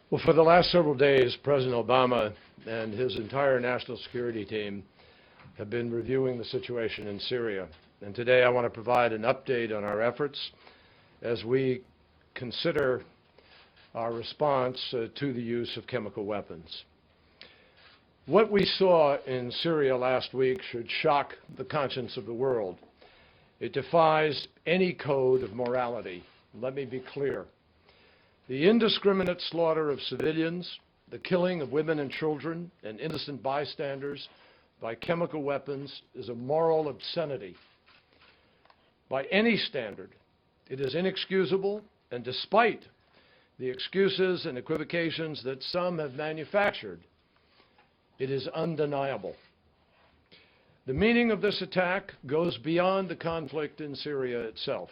Well, for the last several days, President Obama and his entire national security team have been reviewing the situation in Syria. And today I want to provide an update on our efforts as we consider our response to the use of chemical weapons. What we saw in Syria last week should shock the conscience of the world. It defies any code of morality. Let me be clear. The indiscriminate slaughter of civilians, the killing of women and children and innocent bystanders by chemical weapons is a moral obscenity. By any standard, it is inexcusable, and despite the excuses and equivocations that some have manufactured, it is undeniable. The meaning of this attack goes beyond the conflict in Syria itself,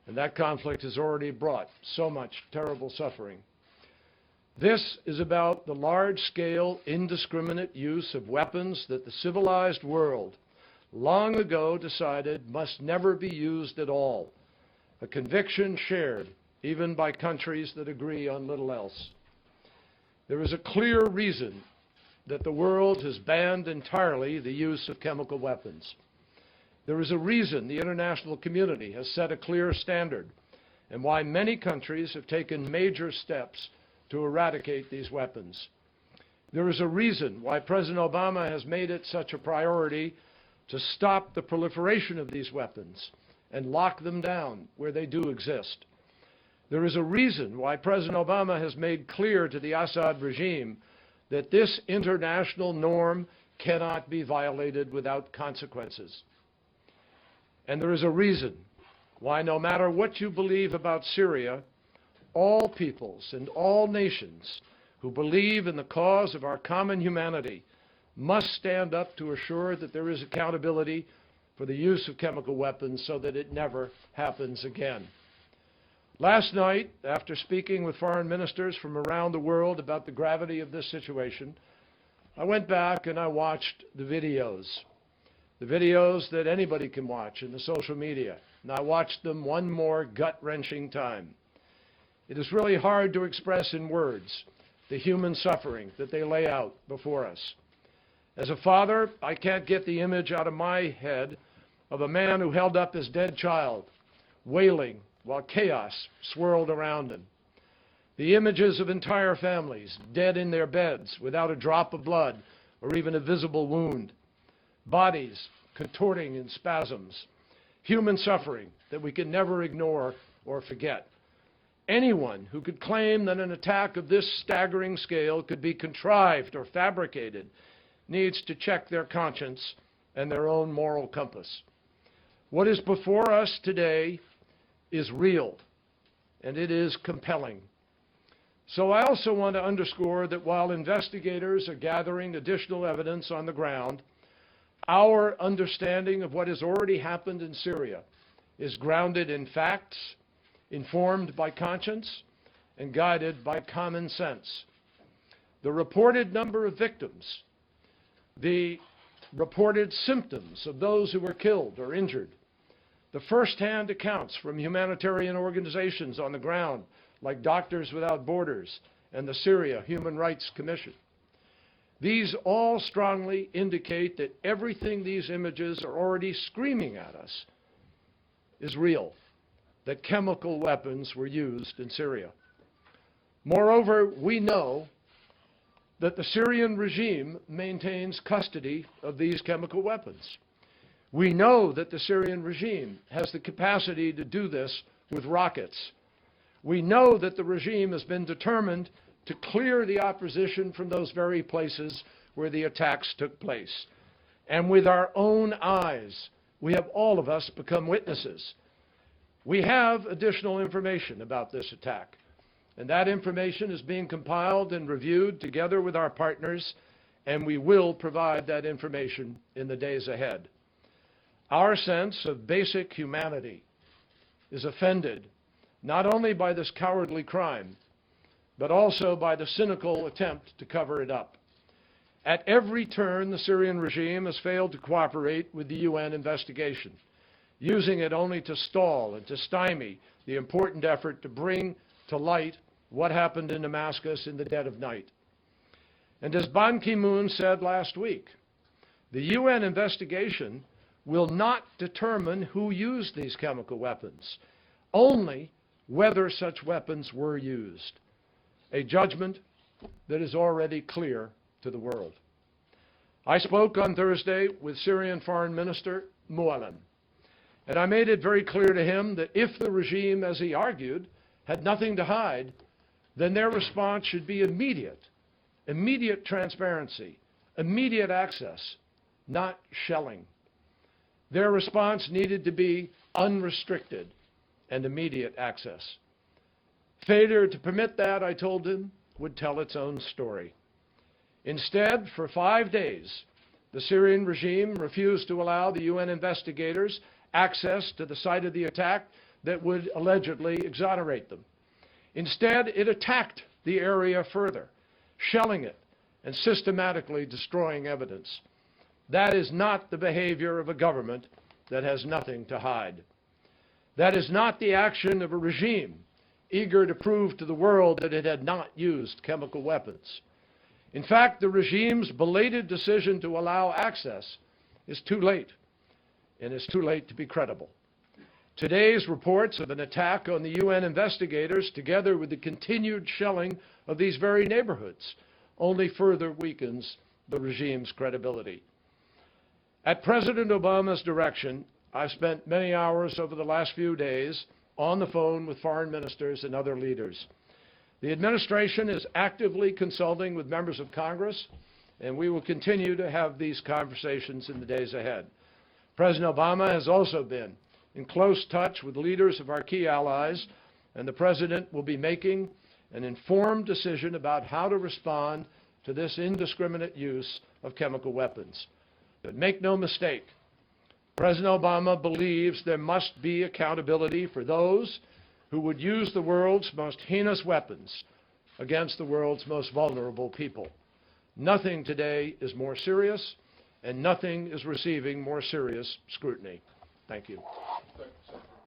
and that conflict has already brought so much terrible suffering. This is about the large-scale, indiscriminate use of weapons that the civilized world long ago decided must never be used at all, a conviction shared even by countries that agree on little else. There is a clear reason that the world has banned entirely the use of chemical weapons. There is a reason the international community has set a clear standard and why many countries have taken major steps to eradicate these weapons. There is a reason why President Obama has made it such a priority to stop the proliferation of these weapons and lock them down where they do exist. There is a reason why President Obama has made clear to the Assad regime that this international norm cannot be violated without consequences. And there is a reason why, no matter what you believe about Syria, all peoples and all nations who believe in the cause of our common humanity must stand up to assure that there is accountability for the use of chemical weapons so that it never happens again. Last night, after speaking with foreign ministers from around the world about the gravity of this situation, I went back and I watched the videos that anybody can watch in the social media, and I watched them one more gut-wrenching time. It is really hard to express in words the human suffering that they lay out before us. As a father, I can't get the image out of my head of a man who held up his dead child, wailing while chaos swirled around him. The images of entire families dead in their beds without a drop of blood or even a visible wound. Bodies contorting in spasms. Human suffering that we can never ignore or forget. Anyone who could claim that an attack of this staggering scale could be contrived or fabricated needs to check their conscience and their own moral compass. What is before us today is real, and it is compelling. So I also want to underscore that while investigators are gathering additional evidence on the ground, our understanding of what has already happened in Syria is grounded in facts, informed by conscience, and guided by common sense. The reported number of victims, the reported symptoms of those who were killed or injured, the first-hand accounts from humanitarian organizations on the ground, like Doctors Without Borders and the Syria Human Rights Commission. These all strongly indicate that everything these images are already screaming at us is real, that chemical weapons were used in Syria. Moreover, we know that the Syrian regime maintains custody of these chemical weapons. We know that the Syrian regime has the capacity to do this with rockets. We know that the regime has been determined to clear the opposition from those very places where the attacks took place. And with our own eyes, we have all of us become witnesses. We have additional information about this attack, and that information is being compiled and reviewed together with our partners, and we will provide that information in the days ahead. Our sense of basic humanity is offended not only by this cowardly crime, but also by the cynical attempt to cover it up. At every turn, the Syrian regime has failed to cooperate with the UN investigation, using it only to stall and to stymie the important effort to bring to light what happened in Damascus in the dead of night. And as Ban Ki-moon said last week, the UN investigation will not determine who used these chemical weapons, only whether such weapons were used, a judgment that is already clear to the world. I spoke on Thursday with Syrian Foreign Minister Muallim, and I made it very clear to him that if the regime, as he argued, had nothing to hide, then their response should be immediate transparency, immediate access, not shelling. Their response needed to be unrestricted and immediate access. Failure to permit that, I told him, would tell its own story. Instead, for 5 days, the Syrian regime refused to allow the UN investigators access to the site of the attack that would allegedly exonerate them. Instead, it attacked the area further, shelling it and systematically destroying evidence. That is not the behavior of a government that has nothing to hide. That is not the action of a regime eager to prove to the world that it had not used chemical weapons. In fact, the regime's belated decision to allow access is too late, and it's too late to be credible. Today's reports of an attack on the UN investigators, together with the continued shelling of these very neighborhoods, only further weakens the regime's credibility. At President Obama's direction, I've spent many hours over the last few days on the phone with foreign ministers and other leaders. The administration is actively consulting with members of Congress, and we will continue to have these conversations in the days ahead. President Obama has also been in close touch with leaders of our key allies, and the President will be making an informed decision about how to respond to this indiscriminate use of chemical weapons. But make no mistake, President Obama believes there must be accountability for those who would use the world's most heinous weapons against the world's most vulnerable people. Nothing today is more serious, and nothing is receiving more serious scrutiny. Thank you.